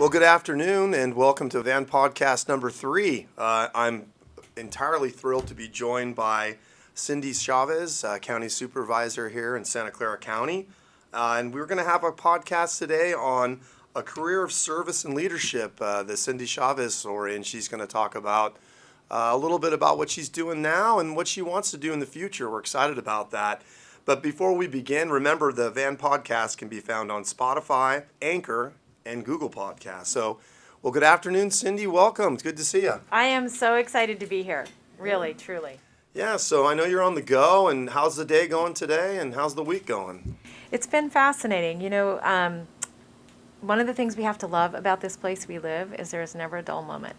Well, good afternoon and welcome to VanPodcast number 3. I'm entirely thrilled to be joined by Cindy Chavez, County Supervisor here in Santa Clara County. And we're going to have a podcast today on a career of service and leadership, the Cindy Chavez story. And she's going to talk about a little bit about what she's doing now and what she wants to do in the future. We're excited about that. But before we begin, remember the Van Podcast can be found on Spotify, Anchor, and Google Podcasts. So, well, good afternoon, Cindy. Welcome. It's good to see you. I am so excited to be here. Really, truly. Yeah, so I know you're on the go, and how's the day going today, and how's the week going? It's been fascinating. One of the things we have to love about this place we live is there is never a dull moment.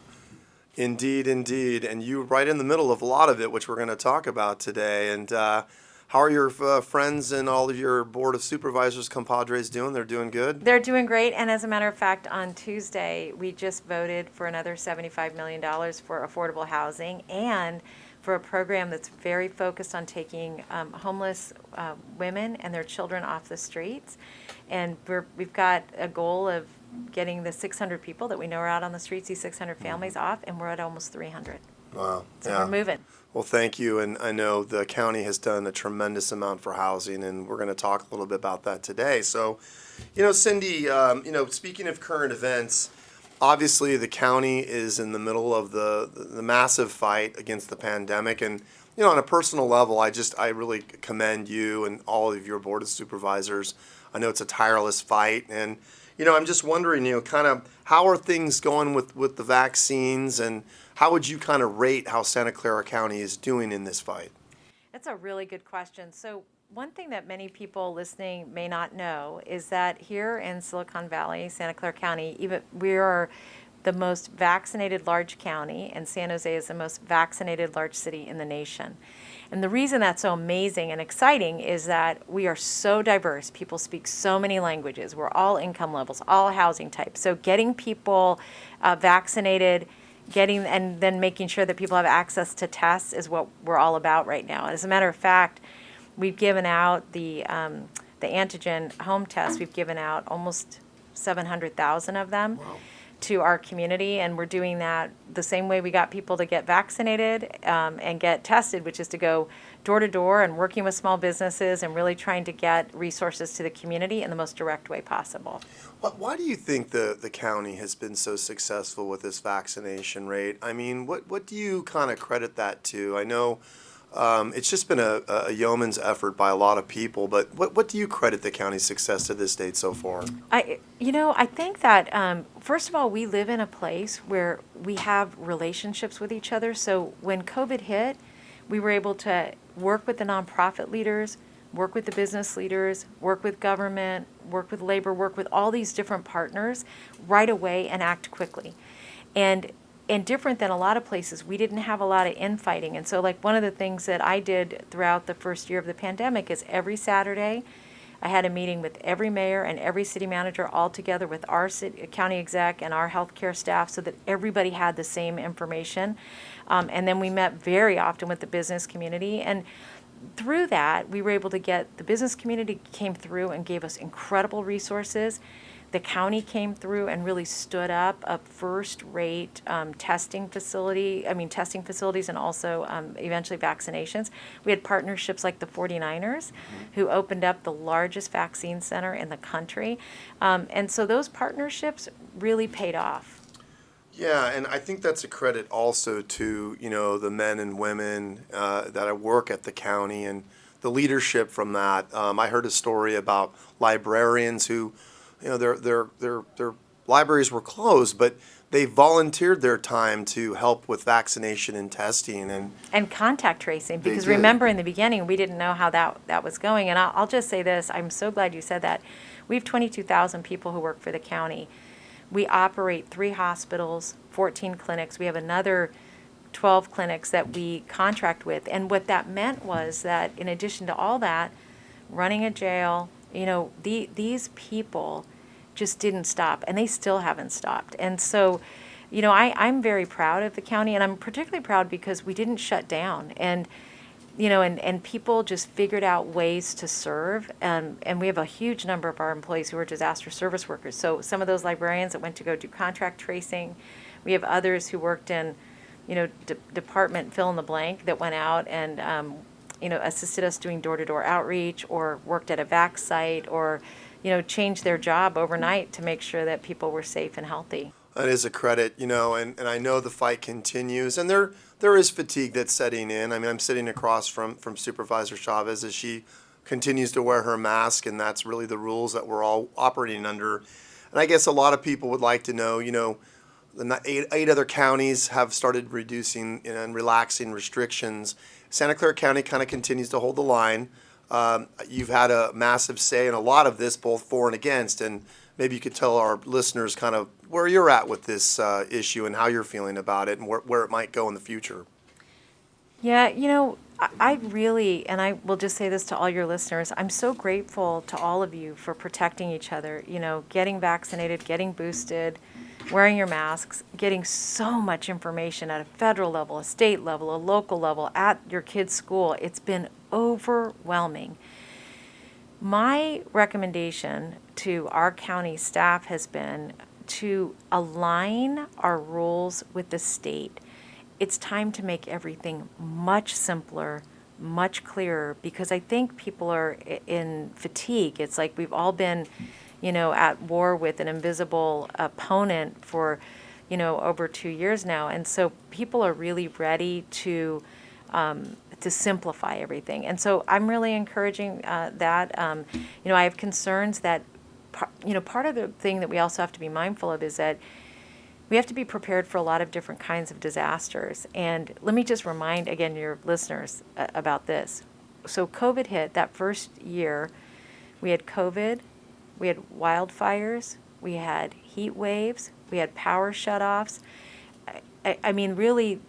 Indeed, indeed. And you're right in the middle of a lot of it, which we're going to talk about today. And how are your friends and all of your Board of Supervisors, compadres doing? They're doing good? They're doing great. And as a matter of fact, on Tuesday, we just voted for another $75 million for affordable housing and for a program that's very focused on taking homeless women and their children off the streets. And we've got a goal of getting the 600 people that we know are out on the streets, these 600 families off, and we're at almost 300. Wow. So we're moving. Well, thank you. And I know the county has done a tremendous amount for housing, and we're going to talk a little bit about that today. So, Cindy, speaking of current events, obviously the county is in the middle of the massive fight against the pandemic. And, on a personal level, I really commend you and all of your Board of Supervisors. I know it's a tireless fight. And, I'm just wondering, kind of how are things going with the vaccines, and how would you kind of rate how Santa Clara County is doing in this fight? That's a really good question. So one thing that many people listening may not know is that here in Silicon Valley, Santa Clara County, we are the most vaccinated large county, and San Jose is the most vaccinated large city in the nation. And the reason that's so amazing and exciting is that we are so diverse. People speak so many languages. We're all income levels, all housing types. So getting people vaccinated, and then making sure that people have access to tests is what we're all about right now. As a matter of fact, we've given out the antigen home test. We've given out almost 700,000 of them. Wow. To our community, and we're doing that the same way we got people to get vaccinated and get tested, which is to go door to door and working with small businesses and really trying to get resources to the community in the most direct way possible. Why do you think the county has been so successful with this vaccination rate? I mean, what do you kind of credit that to? I know it's just been a yeoman's effort by a lot of people, but what do you credit the county's success to this date so far? I think that, first of all, we live in a place where we have relationships with each other. So when COVID hit, we were able to work with the nonprofit leaders, work with the business leaders, work with government, work with labor, work with all these different partners right away and act quickly. And different than a lot of places, we didn't have a lot of infighting. And so one of the things that I did throughout the first year of the pandemic is every Saturday, I had a meeting with every mayor and every city manager all together with our county exec and our healthcare staff so that everybody had the same information. And then we met very often with the business community. And through that, we were able to get, the business community came through and gave us incredible resources. The county came through and really stood up a first-rate testing facilities and also eventually vaccinations. We had partnerships like the 49ers, who opened up the largest vaccine center in the country. And so those partnerships really paid off. Yeah, and I think that's a credit also to, the men and women that work at the county and the leadership from that. I heard a story about librarians who, their libraries were closed, but they volunteered their time to help with vaccination and testing and contact tracing. Because remember, in the beginning, we didn't know how that was going. And I'll just say this: I'm so glad you said that. We have 22,000 people who work for the county. We operate 3 hospitals, 14 clinics. We have another 12 clinics that we contract with. And what that meant was that, in addition to all that, running a jail, these people just didn't stop, and they still haven't stopped. And so, I'm very proud of the county, and I'm particularly proud because we didn't shut down. And and people just figured out ways to serve. And we have a huge number of our employees who are disaster service workers. So some of those librarians that went to go do contract tracing, we have others who worked in, department fill in the blank that went out and, assisted us doing door-to-door outreach or worked at a vac site or, changed their job overnight to make sure that people were safe and healthy. That is a credit, and I know the fight continues, and there is fatigue that's setting in. I mean, I'm sitting across from Supervisor Chavez as she continues to wear her mask, and that's really the rules that we're all operating under. And I guess a lot of people would like to know, the eight other counties have started reducing and relaxing restrictions. Santa Clara County kind of continues to hold the line. You've had a massive say in a lot of this, both for and against, and maybe you could tell our listeners kind of where you're at with this issue and how you're feeling about it and where it might go in the future. Yeah, I really, and I will just say this to all your listeners, I'm so grateful to all of you for protecting each other, getting vaccinated, getting boosted, wearing your masks, getting so much information at a federal level, a state level, a local level, at your kid's school. It's been overwhelming. My recommendation to our county staff has been to align our rules with the state. It's time to make everything much simpler, much clearer, because I think people are in fatigue. It's like we've all been, at war with an invisible opponent for, over 2 years now. And so people are really ready to simplify everything. And so I'm really encouraging that. I have concerns that, part of the thing that we also have to be mindful of is that we have to be prepared for a lot of different kinds of disasters. And let me just remind, again, your listeners about this. So COVID hit that first year. We had COVID, we had wildfires, we had heat waves, we had power shutoffs. I mean, really,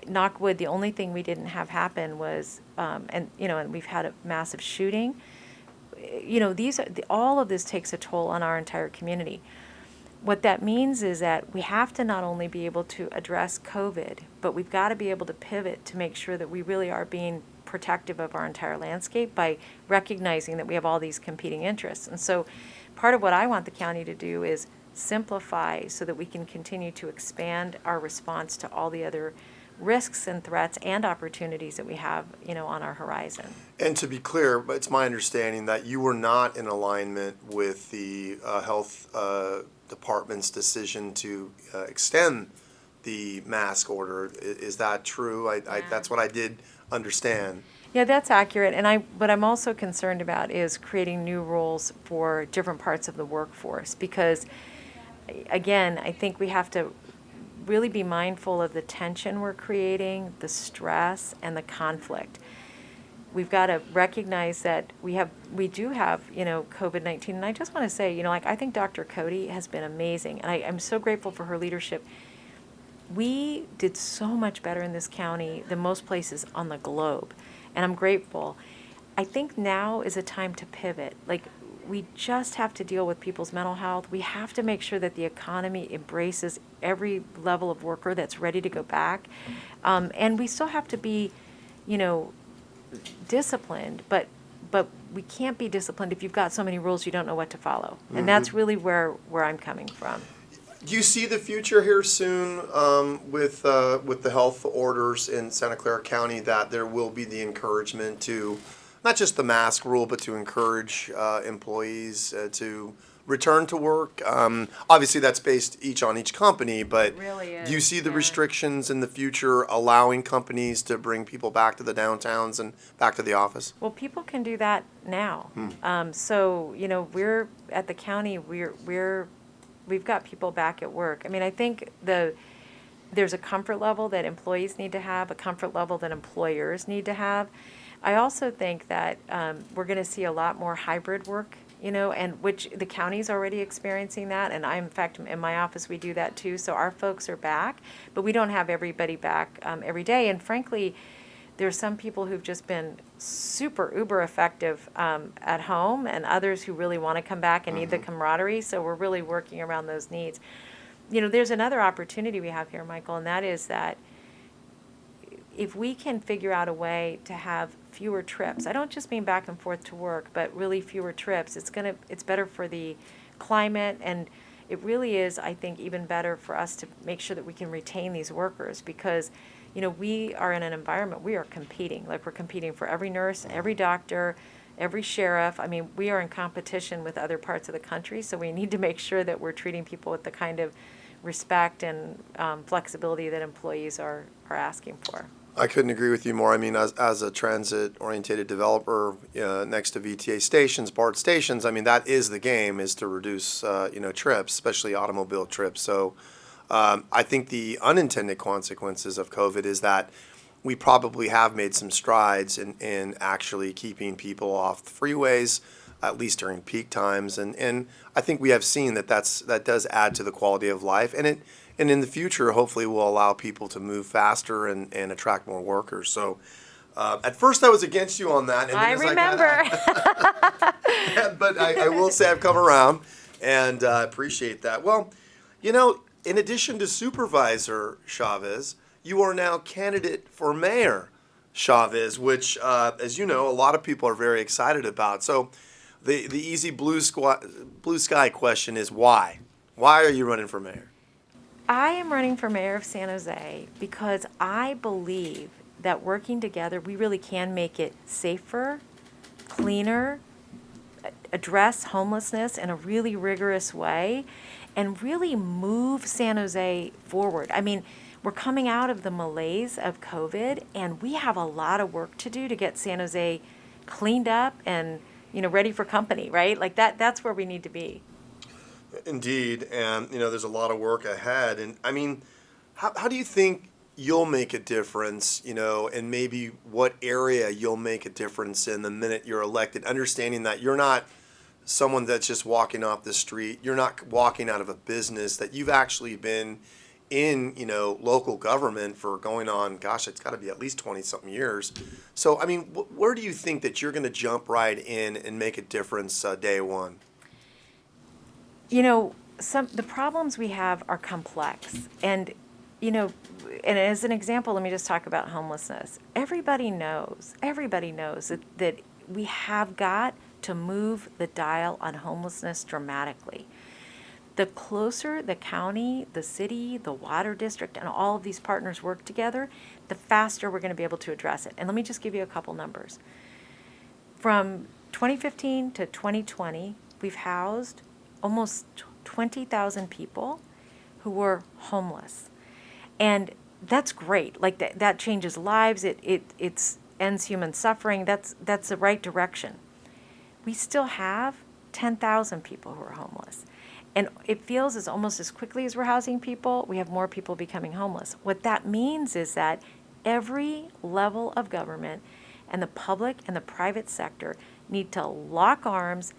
knock wood, the only thing we didn't have happen was, and we've had a massive shooting. All of this takes a toll on our entire community. What that means is that we have to not only be able to address COVID, but we've got to be able to pivot to make sure that we really are being protective of our entire landscape by recognizing that we have all these competing interests. And so part of what I want the county to do is simplify so that we can continue to expand our response to all the other risks and threats and opportunities that we have, on our horizon. And to be clear, it's my understanding that you were not in alignment with the health department's decision to extend the mask order. Is that true? Yeah. That's what I did understand. Yeah, that's accurate. And what I'm also concerned about is creating new rules for different parts of the workforce because, again, I think we have to really be mindful of the tension we're creating, the stress, and the conflict. We've got to recognize that we do have, COVID-19. And I just want to say, I think Dr. Cody has been amazing. And I'm so grateful for her leadership. We did so much better in this county than most places on the globe. And I'm grateful. I think now is a time to pivot. We just have to deal with people's mental health. We have to make sure that the economy embraces every level of worker that's ready to go back. And we still have to be, disciplined, but we can't be disciplined if you've got so many rules you don't know what to follow. And that's really where I'm coming from. Do you see the future here soon with the health orders in Santa Clara County that there will be the encouragement to, not just the mask rule, but to encourage employees to return to work? Obviously, that's based on each company, but It really is, do you see the yeah. restrictions in the future allowing companies to bring people back to the downtowns and back to the office? Well, people can do that now. So, we're at the county, we've got people back at work. I mean, I think there's a comfort level that employees need to have, a comfort level that employers need to have. I also think that we're going to see a lot more hybrid work, and which the county's already experiencing that. And in fact, in my office, we do that too. So our folks are back, but we don't have everybody back every day. And frankly, there's some people who've just been super uber effective at home, and others who really want to come back and need the camaraderie. So we're really working around those needs. There's another opportunity we have here, Michael, and that is that if we can figure out a way to have fewer trips, I don't just mean back and forth to work, but really fewer trips, it's better for the climate, and it really is, I think, even better for us to make sure that we can retain these workers, because, we are in an environment, we are competing. Like, we're competing for every nurse, every doctor, every sheriff. I mean, we are in competition with other parts of the country, so we need to make sure that we're treating people with the kind of respect and flexibility that employees are asking for. I couldn't agree with you more. I mean, as a transit-oriented developer next to VTA stations, BART stations, I mean, that is the game, is to reduce, trips, especially automobile trips. So I think the unintended consequences of COVID is that we probably have made some strides in actually keeping people off the freeways, at least during peak times. And I think we have seen that does add to the quality of life. And in the future, hopefully, will allow people to move faster and attract more workers. So at first I was against you on that. And then I remember. But I will say I've come around, and appreciate that. Well, in addition to Supervisor Chavez, you are now candidate for Mayor Chavez, which, as you know, a lot of people are very excited about. So the easy blue sky question is why? Why are you running for mayor? I am running for mayor of San Jose because I believe that working together, we really can make it safer, cleaner, address homelessness in a really rigorous way, and really move San Jose forward. I mean, we're coming out of the malaise of COVID, and we have a lot of work to do to get San Jose cleaned up and, ready for company, right? Like that's where we need to be. Indeed, and there's a lot of work ahead. And I mean, how do you think you'll make a difference, and maybe what area you'll make a difference in the minute you're elected, understanding that you're not someone that's just walking off the street, you're not walking out of a business, that you've actually been in, local government for going on, gosh, it's got to be at least 20-something years. So, I mean, where do you think that you're going to jump right in and make a difference day one? The problems we have are complex. And, and as an example, let me just talk about homelessness. Everybody knows that we have got to move the dial on homelessness dramatically. The closer the county, the city, the water district, and all of these partners work together, the faster we're going to be able to address it. And let me just give you a couple numbers. From 2015 to 2020, we've housed almost 20,000 people who were homeless. And that's great. Like that changes lives. It ends human suffering. That's the right direction. We still have 10,000 people who are homeless. And it feels as almost as quickly as we're housing people, we have more people becoming homeless. What that means is that every level of government and the public and the private sector need to lock arms,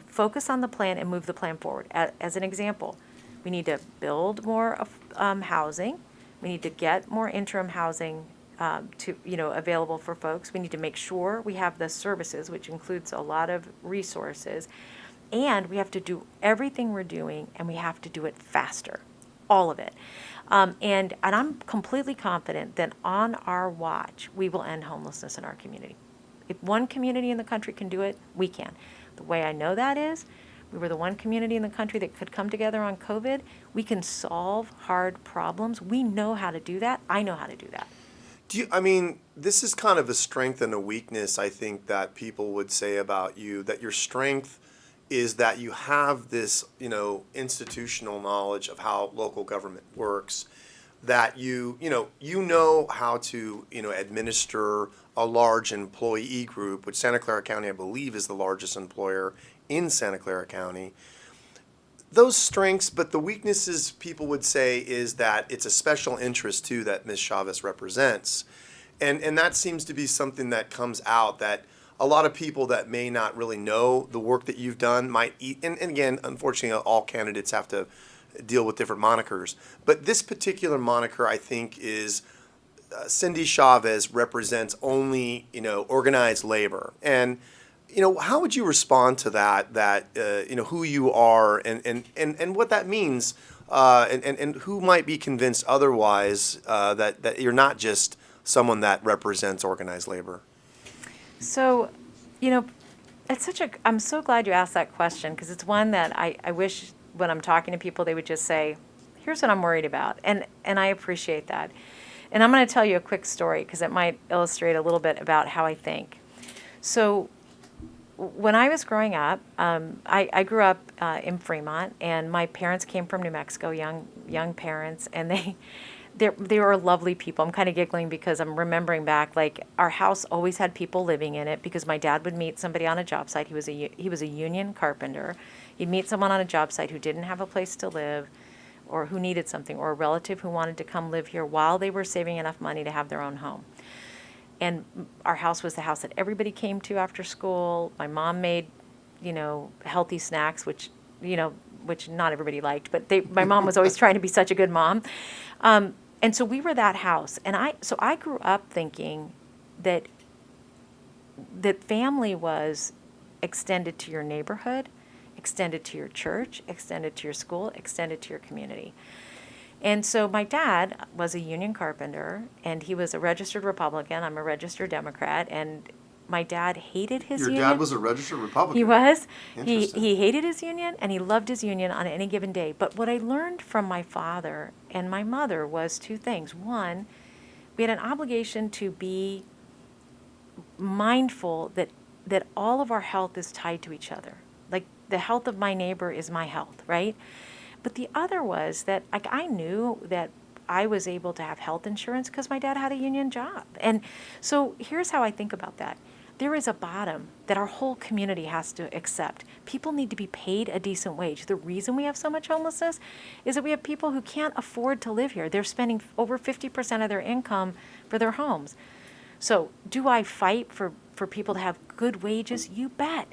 focus on the plan and move the plan forward. As an example, we need to build more housing. We need to get more interim housing available for folks. We need to make sure we have the services, which includes a lot of resources. And we have to do everything we're doing, and we have to do it faster, all of it. And I'm completely confident that on our watch, we will end homelessness in our community. If one community in the country can do it, we can. The way I know that is, we were the one community in the country that could come together on COVID. We can solve hard problems. We know how to do that. I know how to do that. This is kind of a strength and a weakness, I think, that people would say about you, that your strength is that you have this, institutional knowledge of how local government works, that you know how to, administer a large employee group, which Santa Clara County, I believe, is the largest employer in Santa Clara County. Those strengths, but the weaknesses, people would say, is that it's a special interest, too, that Ms. Chavez represents. And that seems to be something that comes out, that a lot of people that may not really know the work that you've done might eat. And again, unfortunately, all candidates have to deal with different monikers. But this particular moniker, I think, is Cindy Chavez represents only, organized labor. And, how would you respond to that, who you are and what that means, and who might be convinced otherwise that you're not just someone that represents organized labor? So, you know, I'm so glad you asked that question, because it's one that I wish when I'm talking to people, they would just say, here's what I'm worried about. And I appreciate that. And I'm going to tell you a quick story because it might illustrate a little bit about how I think. So when I was growing up, I grew up in Fremont, and my parents came from New Mexico, young parents, and they were lovely people. I'm kind of giggling because I'm remembering back, like, our house always had people living in it because my dad would meet somebody on a job site. He was a union carpenter. He'd meet someone on a job site who didn't have a place to live, or who needed something, or a relative who wanted to come live here while they were saving enough money to have their own home. And our house was the house that everybody came to after school. My mom made, healthy snacks, which not everybody liked, but my mom was always trying to be such a good mom. And so we were that house. And I grew up thinking that family was extended to your neighborhood, extended to your church, extended to your school, extended to your community. And so my dad was a union carpenter, and he was a registered Republican. I'm a registered Democrat, and my dad hated his union. Your dad was a registered Republican? He was. Interesting. He hated his union, and he loved his union on any given day. But what I learned from my father and my mother was two things. One, we had an obligation to be mindful that all of our health is tied to each other. Like, the health of my neighbor is my health, right? But the other was that, like, I knew that I was able to have health insurance because my dad had a union job. And so here's how I think about that. There is a bottom that our whole community has to accept. People need to be paid a decent wage. The reason we have so much homelessness is that we have people who can't afford to live here. They're spending over 50% of their income for their homes. So do I fight for people to have good wages? You bet.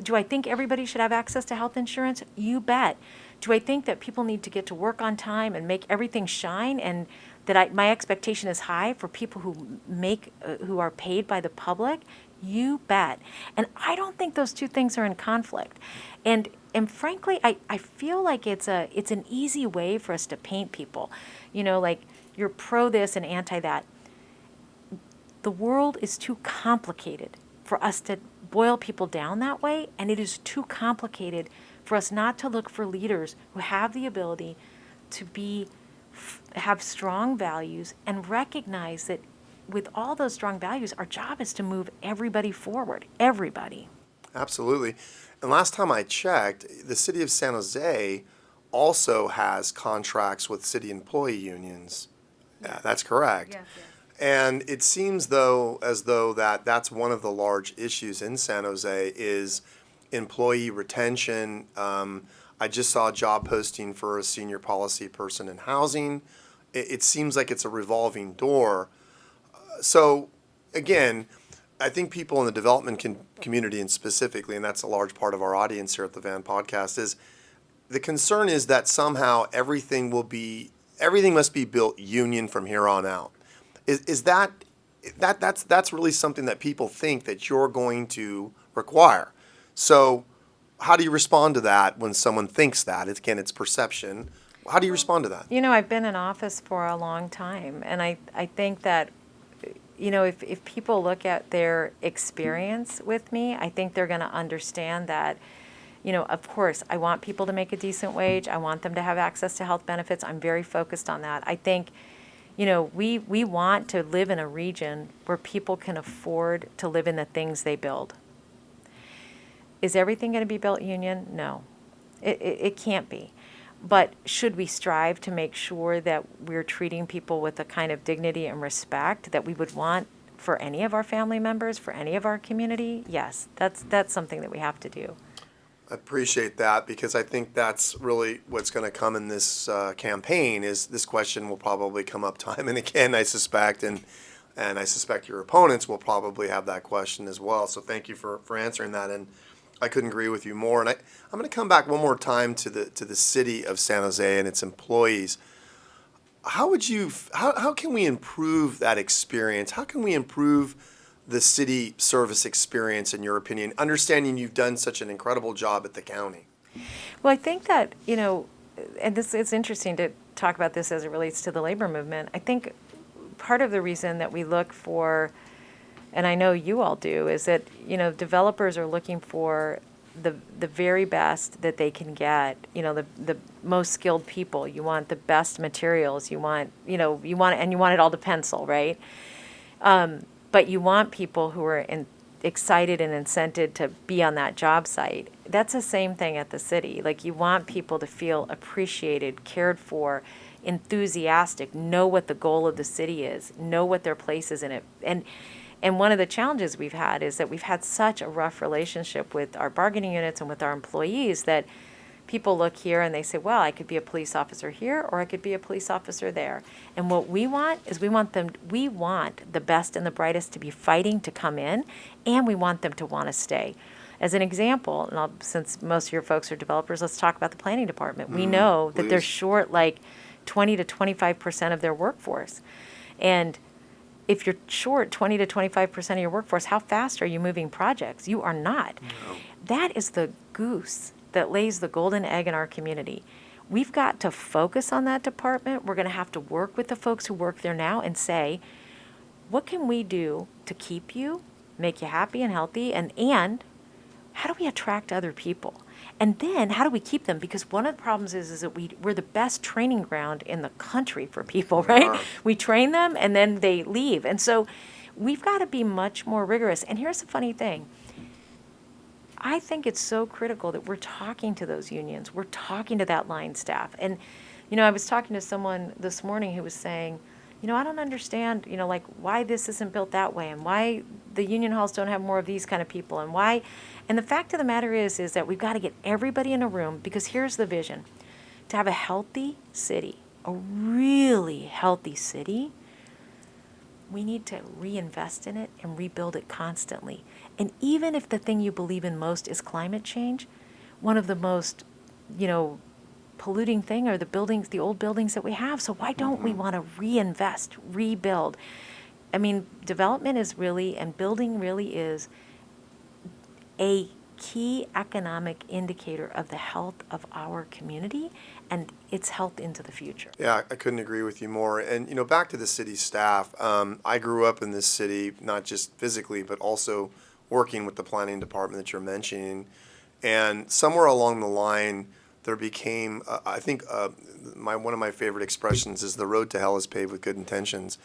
Do I think everybody should have access to health insurance? You bet. Do I think that people need to get to work on time and make everything shine, and that my expectation is high for people who are paid by the public? You bet. And I don't think those two things are in conflict. And frankly, I feel like it's an easy way for us to paint people. Like, you're pro this and anti that. The world is too complicated for us to boil people down that way, and it is too complicated for us not to look for leaders who have the ability to have strong values and recognize that with all those strong values, our job is to move everybody forward. Everybody. Absolutely. And last time I checked, the city of San Jose also has contracts with city employee unions. Yeah, that's correct. Yes, yes. And it seems as though that's one of the large issues in San Jose is employee retention. I just saw a job posting for a senior policy person in housing. It seems like it's a revolving door. So again, I think people in the development community, and specifically, and that's a large part of our audience here at the Van Podcast, is the concern is that somehow everything must be built union from here on out. Is that's really something that people think that you're going to require? So how do you respond to that when someone thinks that? It's perception. How do you respond to that? I've been in office for a long time, and I think that, if people look at their experience with me, I think they're going to understand that, of course, I want people to make a decent wage. I want them to have access to health benefits. I'm very focused on that. I think, we want to live in a region where people can afford to live in the things they build. Is everything going to be built union? No, it can't be. But should we strive to make sure that we're treating people with the kind of dignity and respect that we would want for any of our family members, for any of our community? Yes, that's something that we have to do. I appreciate that, because I think that's really what's going to come in this campaign. Is this question will probably come up time and again, I suspect, and I suspect your opponents will probably have that question as well. So thank you for answering that, and I couldn't agree with you more. And I'm going to come back one more time to the city of San Jose and its employees. How can we improve that experience? How can we improve the city service experience, in your opinion, understanding you've done such an incredible job at the county? Well, I think that, and it's interesting to talk about this as it relates to the labor movement. I think part of the reason that we look for, and I know you all do, is that, developers are looking for the very best that they can get, the most skilled people. You want the best materials. You want it all to pencil, right? But you want people who are excited and incented to be on that job site. That's the same thing at the city. Like, you want people to feel appreciated, cared for, enthusiastic, know what the goal of the city is, know what their place is in it. And one of the challenges we've had is that we've had such a rough relationship with our bargaining units and with our employees that people look here and they say, well, I could be a police officer here or I could be a police officer there. And what we want is we want the best and the brightest to be fighting to come in, and we want them to want to stay. As an example, and since most of your folks are developers, let's talk about the planning department. We know that they're short like 20 to 25% of their workforce. And if you're short 20 to 25% of your workforce, how fast are you moving projects? You are not. No. That is the goose that lays the golden egg in our community. We've got to focus on that department. We're going to have to work with the folks who work there now and say, what can we do to keep you, make you happy and healthy, and how do we attract other people? And then how do we keep them? Because one of the problems is that we're the best training ground in the country for people, right? We train them and then they leave. And so we've got to be much more rigorous. And here's the funny thing. I think it's so critical that we're talking to those unions. We're talking to that line staff. And, I was talking to someone this morning who was saying, I don't understand, like why this isn't built that way and why the union halls don't have more of these kind of people and why. And the fact of the matter is that we've got to get everybody in a room, because here's the vision. To have a healthy city, a really healthy city, we need to reinvest in it and rebuild it constantly. And even if the thing you believe in most is climate change, one of the most, polluting thing are the old buildings that we have. So why don't we want to reinvest, rebuild? I mean, development is really, and building really is a key economic indicator of the health of our community and its health into the future. Yeah, I couldn't agree with you more. And, back to the city staff, I grew up in this city, not just physically, but also working with the planning department that you're mentioning. And somewhere along the line, there became, I think, one of my favorite expressions is the road to hell is paved with good intentions.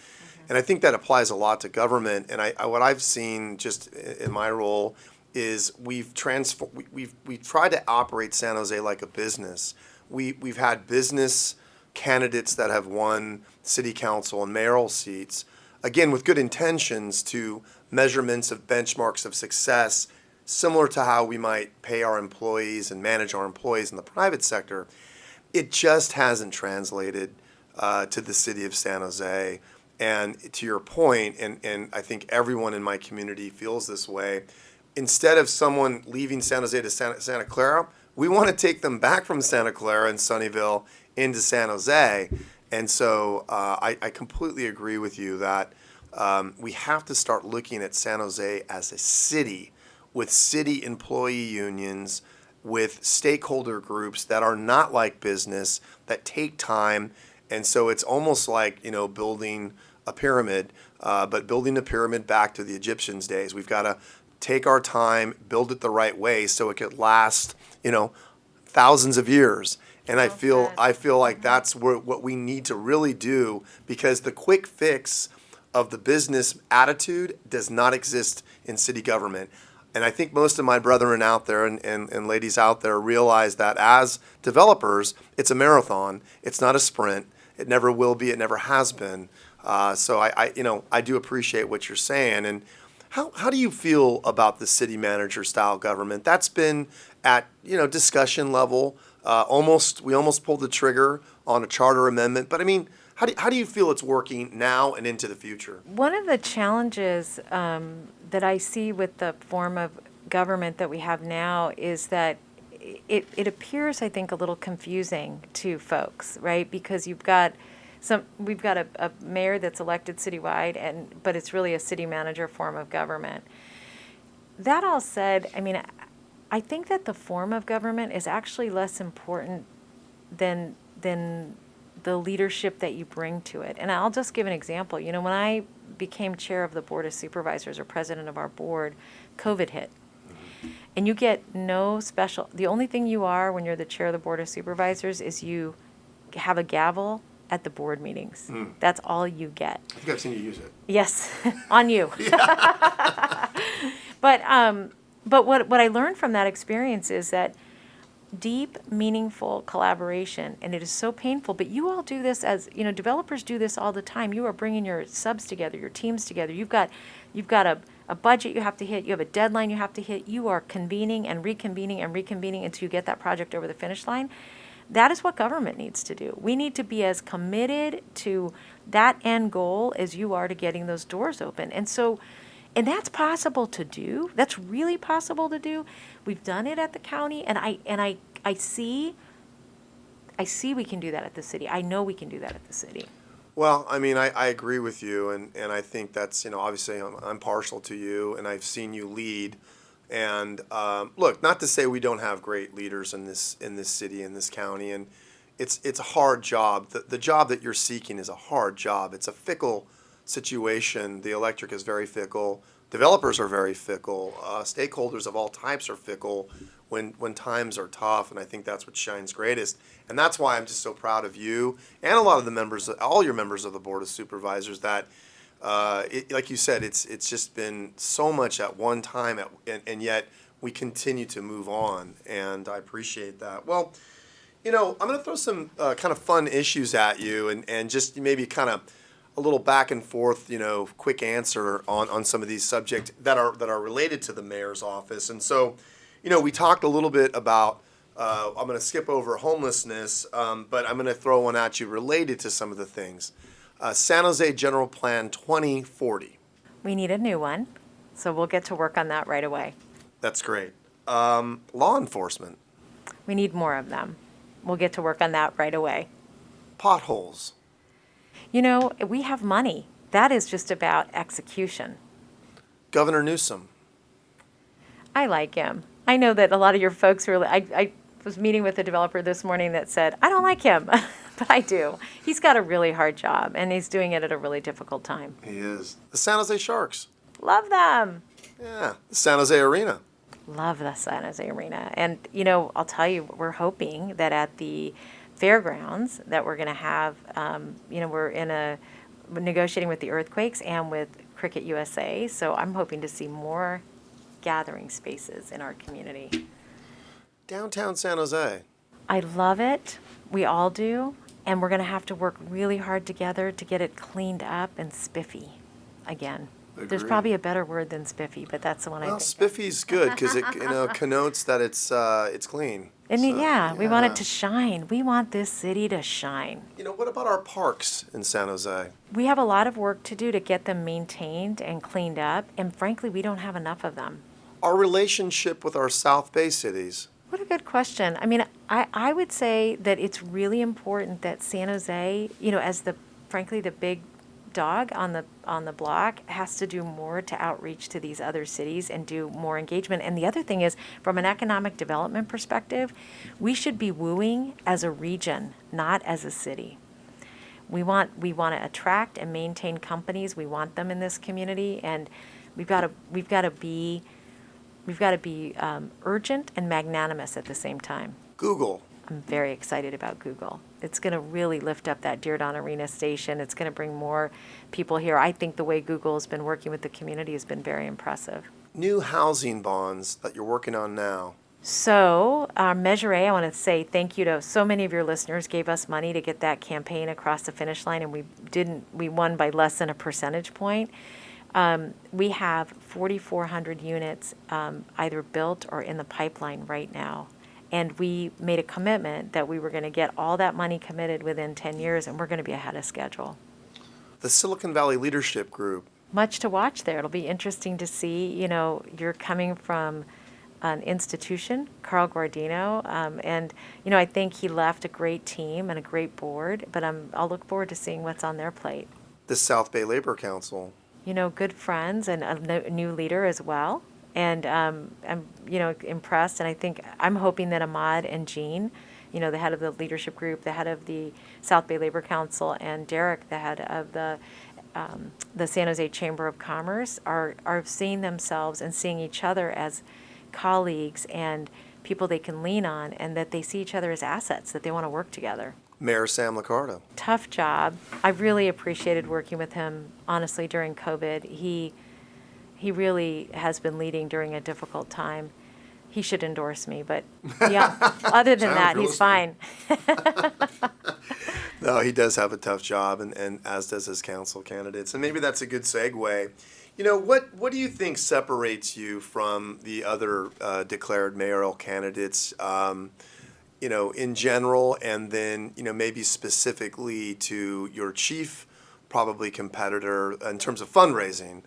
And I think that applies a lot to government. And what I've seen just in my role is we've tried to operate San Jose like a business. We've had business candidates that have won city council and mayoral seats, again, with good intentions to measurements of benchmarks of success, similar to how we might pay our employees and manage our employees in the private sector. It just hasn't translated to the city of San Jose. And to your point, and I think everyone in my community feels this way, instead of someone leaving San Jose to Santa Clara, we want to take them back from Santa Clara and Sunnyvale into San Jose. And so I completely agree with you that we have to start looking at San Jose as a city with city employee unions, with stakeholder groups that are not like business, that take time. And so it's almost like, building a pyramid, but building a pyramid back to the Egyptians' days. We've got to take our time, build it the right way so it could last, thousands of years. And I feel like that's what we need to really do, because the quick fix of the business attitude does not exist in city government. And I think most of my brethren out there and ladies out there realize that as developers, it's a marathon. It's not a sprint. It never will be. It never has been. So I do appreciate what you're saying. And how do you feel about the city manager style government? That's been at discussion level. We almost pulled the trigger on a charter amendment. But I mean, how do you feel it's working now and into the future? One of the challenges that I see with the form of government that we have now is that it appears, I think, a little confusing to folks, right? Because we've got a mayor that's elected citywide, but it's really a city manager form of government. That all said, I mean, I think that the form of government is actually less important than the the leadership that you bring to it. And I'll just give an example. You know, when I became chair of the Board of Supervisors or president of our board, COVID hit. And you get no special, the only thing you are when you're the chair of the Board of Supervisors is you have a gavel at the board meetings. That's all you get. I think I've seen you use it. Yes, on you. But what I learned from that experience is that deep, meaningful collaboration, and it is so painful, but you all do this as, you know, developers do this all the time. You are bringing your subs together, your teams together. You've got a budget you have to hit. You have a deadline you have to hit. You are convening and reconvening until you get that project over the finish line. That is what government needs to do. We need to be as committed to that end goal as you are to getting those doors open. And that's possible to do. That's really possible to do. We've done it at the county, and I see we can do that at the city. I know we can do that at the city. Well, I mean, I agree with you, and I think that's, you know, obviously I'm partial to you, and I've seen you lead. And look, not to say we don't have great leaders in this city, in this county, and it's a hard job. The job that you're seeking is a hard job. It's a fickle situation. The electric is very fickle. Developers are very fickle. Stakeholders of all types are fickle when times are tough, and I think that's what shines greatest. And that's why I'm just so proud of you and a lot of the members, all your members of the Board of Supervisors, that like you said, it's just been so much at one time, and yet we continue to move on, and I appreciate that. Well, you know, I'm going to throw some kind of fun issues at you, and just maybe kind of a little back and forth, you know, quick answer on some of these subjects that are related to the mayor's office. And so, you know, we talked a little bit about, I'm going to skip over homelessness, but I'm going to throw one at you related to some of the things. San Jose General Plan 2040. We need a new one, so we'll get to work on that right away. That's great. Law enforcement. We need more of them. We'll get to work on that right away. Potholes. You know, we have money. That is just about execution. Governor Newsom. I like him. I know that a lot of your folks really, I was meeting with a developer this morning that said, I don't like him, but I do. He's got a really hard job, and he's doing it at a really difficult time. He is. The San Jose Sharks. Love them. Yeah. The San Jose Arena. Love the San Jose Arena. And, you know, I'll tell you, we're hoping that at the fairgrounds that we're going to have, you know, we're negotiating with the Earthquakes and with Cricket USA, so I'm hoping to see more gathering spaces in our community. Downtown San Jose. I love it. We all do. And we're going to have to work really hard together to get it cleaned up and spiffy again. Agreed. There's probably a better word than spiffy, but that's the one I think. Well, spiffy's good because it, you know, connotes that it's clean. And So, yeah, we want it to shine. We want this city to shine. You know, what about our parks in San Jose? We have a lot of work to do to get them maintained and cleaned up, and frankly, we don't have enough of them. Our relationship with our South Bay cities. What a good question. I mean, I would say that it's really important that San Jose, you know, as frankly the big dog on the block, has to do more to outreach to these other cities and do more engagement. And the other thing is, from an economic development perspective, we should be wooing as a region, not as a city. We want to attract and maintain companies. We want them in this community, and we've got to be urgent and magnanimous at the same time. Google. I'm very excited about Google. It's going to really lift up that Dearborn Arena station. It's going to bring more people here. I think the way Google has been working with the community has been very impressive. New housing bonds that you're working on now. So, Measure A, I want to say thank you to so many of your listeners gave us money to get that campaign across the finish line, and we won by less than a percentage point. We have 4,400 units either built or in the pipeline right now. And we made a commitment that we were going to get all that money committed within 10 years, and we're going to be ahead of schedule. The Silicon Valley Leadership Group. Much to watch there. It'll be interesting to see, you know, you're coming from an institution, Carl Guardino, and, you know, I think he left a great team and a great board, but I'll look forward to seeing what's on their plate. The South Bay Labor Council. You know, good friends and a new leader as well. And I'm, you know, impressed, and I think I'm hoping that Ahmad and Jean the head of the leadership group, the head of the South Bay Labor Council, and Derek, the head of the San Jose Chamber of Commerce, are seeing themselves and seeing each other as colleagues and people they can lean on, and that they see each other as assets, that they want to work together. Mayor Sam Liccardo. Tough job. I really appreciated working with him, honestly, during COVID. He really has been leading during a difficult time. He should endorse me, but yeah, other than that, he's fine. No, he does have a tough job, and as does his council candidates. And maybe that's a good segue. What do you think separates you from the other declared mayoral candidates, in general, and then, maybe specifically to your chief, probably competitor in terms of fundraising,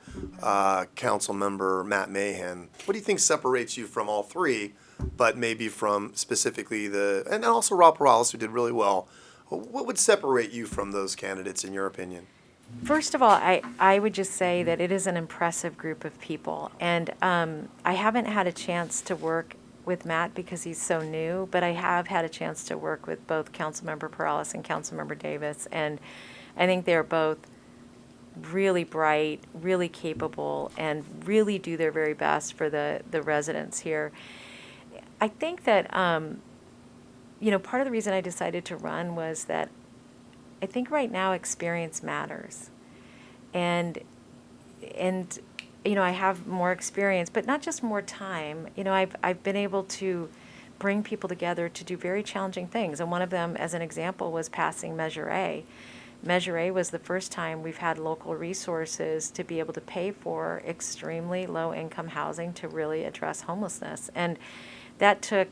council member Matt Mahan? What do you think separates you from all three, but maybe from specifically and also Rob Perales, who did really well? What would separate you from those candidates, in your opinion? First of all, I would just say that it is an impressive group of people. And I haven't had a chance to work with Matt because he's so new, but I have had a chance to work with both Councilmember Perales and Councilmember Davis. And I think they're both really bright, really capable, and really do their very best for the residents here. I think that, part of the reason I decided to run was that I think right now experience matters. And I have more experience, but not just more time. I've been able to bring people together to do very challenging things. And one of them, as an example, was passing Measure A. Measure A was the first time we've had local resources to be able to pay for extremely low-income housing to really address homelessness. And that took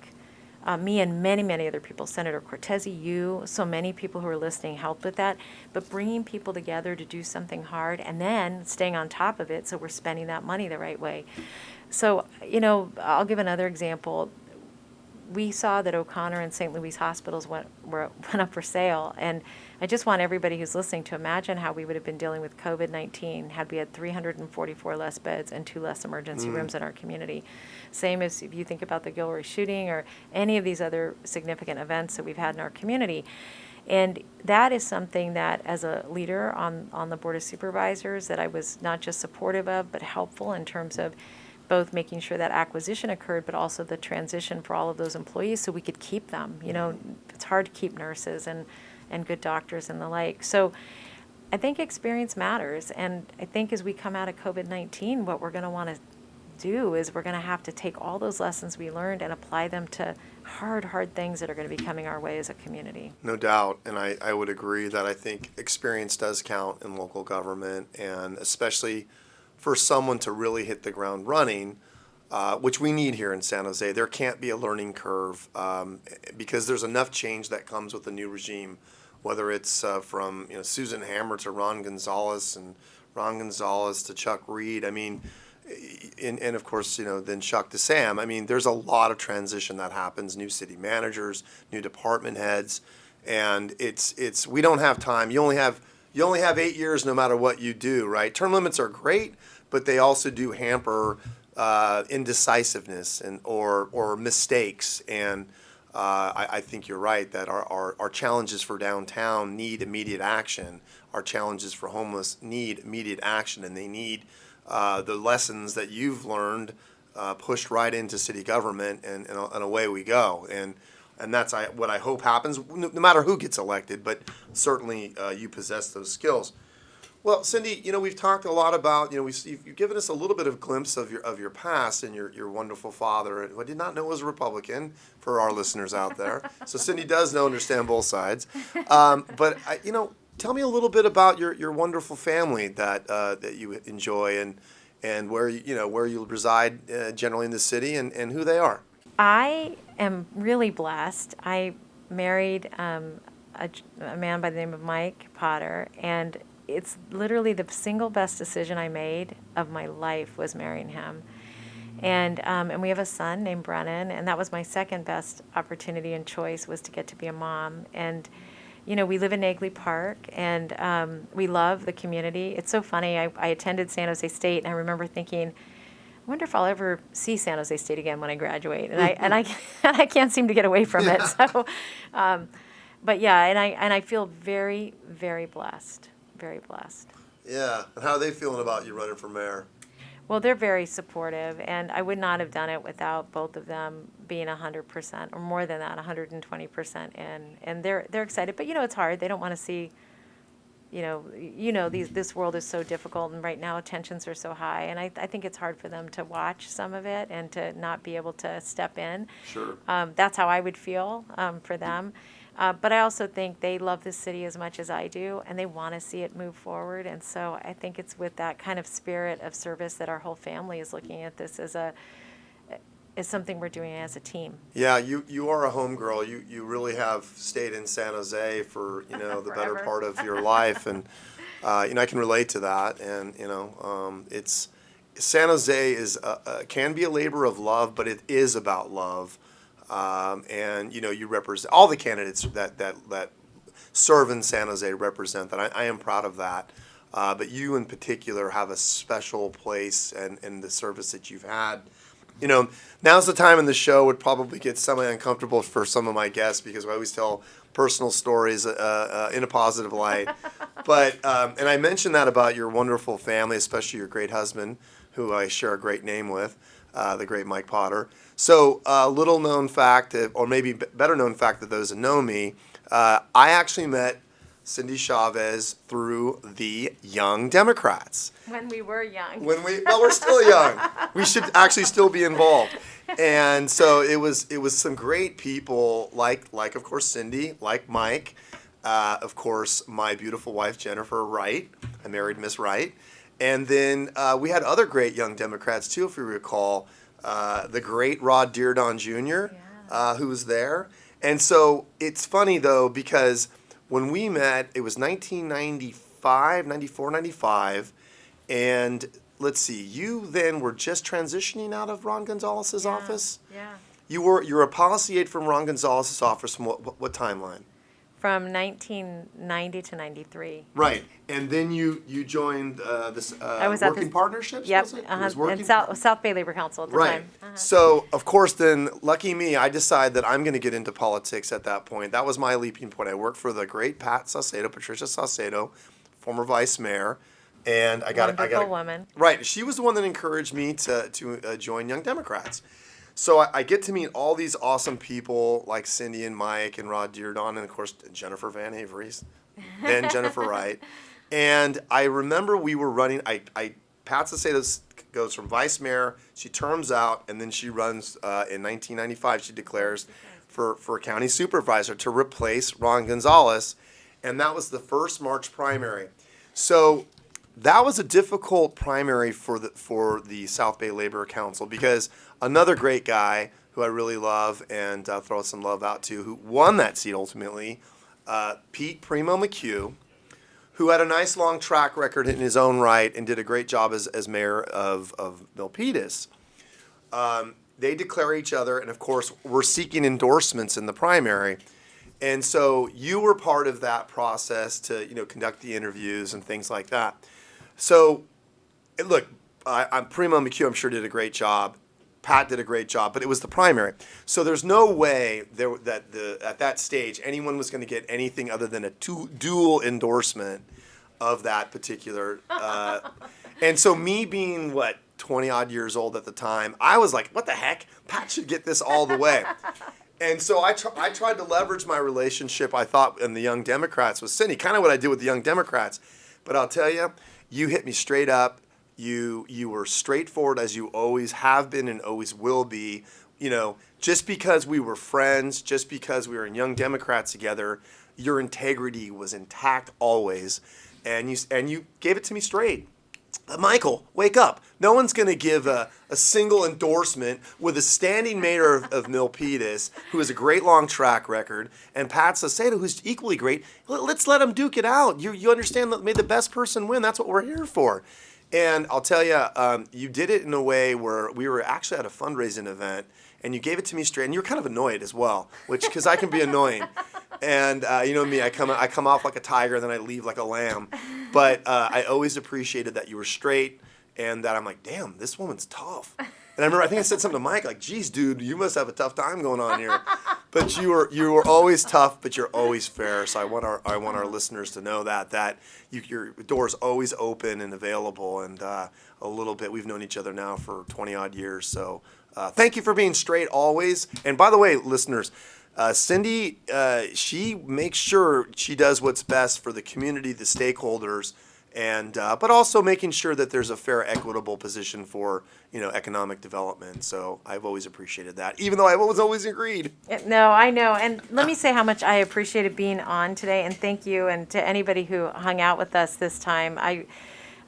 me and many, many other people, Senator Cortese, you, so many people who are listening helped with that. But bringing people together to do something hard and then staying on top of it so we're spending that money the right way. So, I'll give another example. We saw that O'Connor and St. Louis hospitals went up for sale, and I just want everybody who's listening to imagine how we would have been dealing with COVID-19 had we had 344 less beds and 2 less emergency rooms in our community. Same as if you think about the Gilroy shooting or any of these other significant events that we've had in our community. And that is something that, as a leader on the Board of Supervisors, that I was not just supportive of, but helpful in terms of both making sure that acquisition occurred, but also the transition for all of those employees so we could keep them. It's hard to keep nurses and good doctors and the like. So I think experience matters. And I think as we come out of COVID-19, what we're going to want to do is we're going to have to take all those lessons we learned and apply them to hard things that are going to be coming our way as a community. No doubt. And I would agree that I think experience does count in local government, and especially for someone to really hit the ground running, which we need here in San Jose. There can't be a learning curve because there's enough change that comes with a new regime, whether it's from Susan Hammer to Ron Gonzalez, and Ron Gonzalez to Chuck Reed. I mean, and of course, then Chuck to Sam. I mean, there's a lot of transition that happens, new city managers, new department heads, and it's we don't have time. You only have 8 years no matter what you do, right? Term limits are great, but they also do hamper indecisiveness or mistakes. And I think you're right that our challenges for downtown need immediate action. Our challenges for homeless need immediate action, and they need the lessons that you've learned pushed right into city government, and away we go. And that's what I hope happens, no matter who gets elected, but certainly you possess those skills. Well, Cindy, we've talked a lot about, you've given us a little bit of glimpse of your past and your wonderful father, who I did not know was a Republican, for our listeners out there. So Cindy does understand both sides. But tell me a little bit about your wonderful family that you enjoy, and where you reside generally in the city, and who they are. I am really blessed. I married a man by the name of Mike Potter, and it's literally the single best decision I made of my life was marrying him. And we have a son named Brennan, and that was my second best opportunity and choice, was to get to be a mom. And we live in Nagley Park, and we love the community. It's so funny. I attended San Jose State, and I remember thinking, wonder if I'll ever see San Jose State again when I graduate, and I can't seem to get away from it. So, but yeah, and I feel very, very blessed, very blessed. Yeah, and how are they feeling about you running for mayor? Well, they're very supportive, and I would not have done it without both of them being 100% or more than that, 120% in. And they're excited, but it's hard. They don't want to see, this world is so difficult, and right now tensions are so high, and I think it's hard for them to watch some of it and to not be able to step in. Sure. That's how I would feel for them. But I also think they love this city as much as I do, and they want to see it move forward. And so I think it's with that kind of spirit of service that our whole family is looking at this as something we're doing as a team. Yeah, you are a homegirl. You really have stayed in San Jose for the better part of your life, and I can relate to that. And it's San Jose is can be a labor of love, but it is about love. And you represent all the candidates that serve in San Jose represent that. I am proud of that. But you in particular have a special place and the service that you've had. Now's the time in the show would probably get semi-uncomfortable for some of my guests because I always tell personal stories in a positive light. But and I mentioned that about your wonderful family, especially your great husband, who I share a great name with, the great Mike Potter. So little known fact, or maybe better known fact that those that know me, I actually met Cindy Chavez through the Young Democrats. When we were young. We're still young. We should actually still be involved. And so it was some great people like of course Cindy, like Mike, of course my beautiful wife Jennifer Wright. I married Miss Wright. And then we had other great Young Democrats too, if you recall. The great Rod Dearden Jr., who was there. And so it's funny, though, because when we met, it was 1995, 94, 95. And let's see, you then were just transitioning out of Ron Gonzalez's office? Yeah. You were a policy aide from Ron Gonzalez's office from what timeline? From 1990 to 93. Right, and then you joined this Working Partnerships. Yep, was it? It was Working and South Bay Labor Council at the right. time. So of course, then lucky me, I decided that I'm going to get into politics at that point. That was my leaping point. I worked for the great Patricia Saucedo, former vice mayor, and I got Wonderful woman. Right, she was the one that encouraged me to join Young Democrats. So I get to meet all these awesome people like Cindy and Mike and Rod Dearden and, of course, Jennifer Van Avery's, then Jennifer Wright. And I remember we were running, Pat Saucedo goes from vice mayor, she terms out, and then she runs in 1995, she declares for county supervisor to replace Ron Gonzalez. And that was the first March primary. So that was a difficult primary for the South Bay Labor Council because another great guy who I really love and throw some love out to, who won that seat ultimately, Pete Primo McHugh, who had a nice long track record in his own right and did a great job as mayor of Milpitas. They declare each other, and of course, we're seeking endorsements in the primary. And so you were part of that process to conduct the interviews and things like that. So, look, I'm Primo McHugh, I'm sure did a great job. Pat did a great job, but it was the primary. So there's no way at that stage anyone was going to get anything other than a dual endorsement of that particular. And so me being, 20-odd years old at the time, I was like, what the heck? Pat should get this all the way. And so I tried to leverage my relationship, I thought, in the Young Democrats with Cindy, kind of what I did with the Young Democrats. But I'll tell you, you hit me straight up. You were straightforward as you always have been and always will be. Just because we were friends, just because we were in Young Democrats together, your integrity was intact always. And you gave it to me straight. Michael, wake up. No one's going to give a single endorsement with a standing mayor of Milpitas, who has a great long track record, and Pat Saucedo, who's equally great. Let's let them duke it out. You understand that may the best person win. That's what we're here for. And I'll tell you, you did it in a way where we were actually at a fundraising event, and you gave it to me straight, and you were kind of annoyed as well, because I can be annoying. And you know me, I come off like a tiger, and then I leave like a lamb. But I always appreciated that you were straight, and that I'm like, damn, this woman's tough. And I think I said something to Mike, like, geez, dude, you must have a tough time going on here. But you were always tough, but you're always fair. So I want our listeners to know that your door's always open and available. And a little bit, we've known each other now for 20 odd years. So thank you for being straight always. And by the way, listeners, Cindy, she makes sure she does what's best for the community, the stakeholders, and but also making sure that there's a fair, equitable position for economic development. So I've always appreciated that, even though I've always agreed. No, I know. And let me say how much I appreciated being on today, and thank you, and to anybody who hung out with us this time.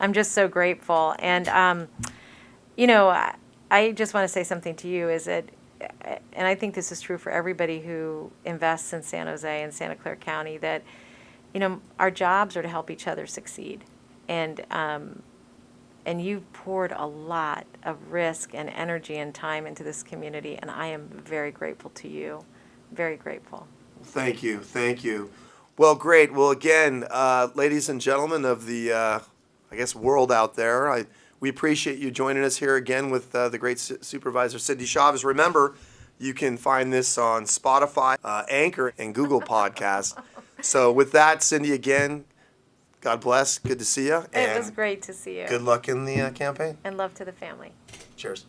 I'm just so grateful. And I just want to say something to you, is that, and I think this is true for everybody who invests in San Jose and Santa Clara County, that our jobs are to help each other succeed. And you've poured a lot of risk and energy and time into this community, and I am very grateful to you. Very grateful. Thank you. Well, great. Well, again, ladies and gentlemen of the, world out there, we appreciate you joining us here again with the great Supervisor Cindy Chavez. Remember, you can find this on Spotify, Anchor, and Google Podcasts. So with that, Cindy, again, God bless. Good to see you. It was great to see you. Good luck in the campaign. And love to the family. Cheers.